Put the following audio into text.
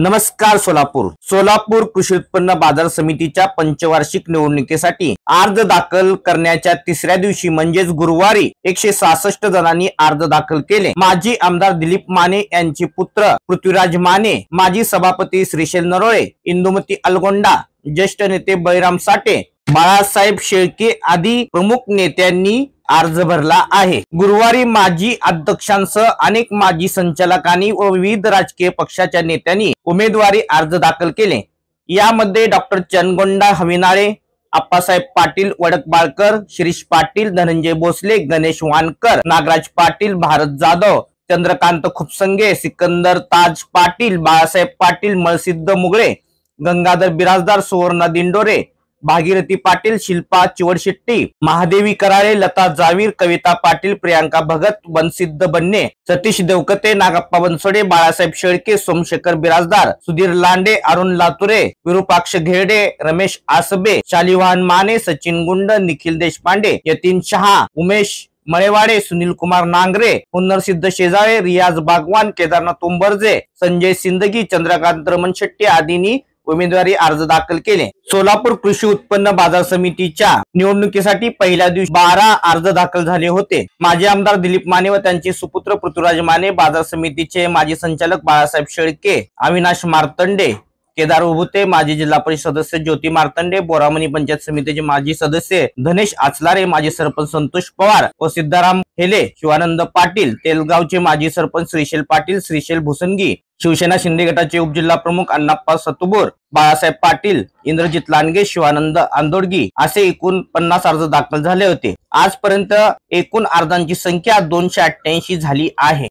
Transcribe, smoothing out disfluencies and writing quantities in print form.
नमस्कार सोलापूर कृषी उत्पन्न बाजार समितीच्या पंचवार्षिक निवडणुकीसाठी अर्ज दाखल करण्याच्या तिसऱ्या दिवशी म्हणजेच गुरुवारी 166 जणांनी अर्ज दाखल केले। माजी आमदार दिलीप माने यांचे पुत्र पृथ्वीराज माने, माजी सभापती श्रीशैल नरोळे, इंदुमती अलगोंडा, ज्येष्ठ नेते बळीराम साठे, बाळासाहेब शेळके आदी प्रमुख नेत्यांनी अर्ज भरला आहे। गुरुवारी माजी अध्यक्षांसह अनेक माजी संचालकांनी व विविध राजकीय पक्षाच्या नेत्यांनी उमेदवारी अर्ज दाखल केले। यामध्ये डॉक्टर चनगोंडा हविनाळे, आप्पासाहेब पाटील वडकबाळकर, शिरीष पाटील, धनंजय भोसले, गणेश वानकर, नागराज पाटील, भारत जाधव, चंद्रकांत खुपसंगे, सिकंदर ताज पाटील, बाळासाहेब पाटील, मळसिद्ध मुगळे, गंगाधर बिराजदार, सुवर्णा दिंडोरे, भागीरथी पाटील, शिल्पा चिवडशेट्टी, महादेवी कराळे, लता जावीर, कविता पाटील, प्रियांका भगत, बनसिद्ध बन्ने, सतीश देवकते, नागप्पा बनसोडे, बाळासाहेब शेळके, सोमशेखर बिराजदार, सुधीर लांडे, अरुण लातुरे, विरूपाक्ष घेरडे, रमेश आसबे, शालिवाहन माने, सचिन गुंड, निखिल देशपांडे, यतीन शहा, उमेश मळेवाडे, सुनील कुमार नांगरे, हुन्नरसिद्ध शेजाळे, रियाज बागवान, केदारनाथ उंबरजे, संजय सिंदगी, चंद्रकांत रमण शेट्टी आदींनी उमेदवारी अर्ज दाखल केले। सोलापूर कृषी उत्पन्न बाजार समितीच्या निवडणुकीसाठी पहिल्या दिवशी 12 अर्ज दाखल झाले होते। माजी आमदार दिलीप माने व त्यांचे सुपुत्र पृथ्वीराज माने, बाजार समितीचे माजी संचालक बाळासाहेब शेळके, अविनाश मार्तंडे, केदार उभुते, माजी जिल्हा परिषद सदस्य ज्योती मार्तंडे, बोरामणी पंचायत समितीचे माजी सदस्य धनेश आचलारे, माजी सरपंच संतोष पवार व सिद्धाराम हेले, शिवानंद पाटील, तेलगावचे माजी सरपंच श्रीशैल पाटील, श्रीशैल भुसनगी, शिवसेना शिंदे गटाचे उपजिल्हा प्रमुख अण्णाप्पा सतुबोर, बाळासाहेब पाटील, इंद्रजित लांडगे, शिवानंद आंदोडगी असे एकूण 50 अर्ज दाखल झाले होते। आजपर्यंत एकूण अर्जांची संख्या 288 झाली आहे।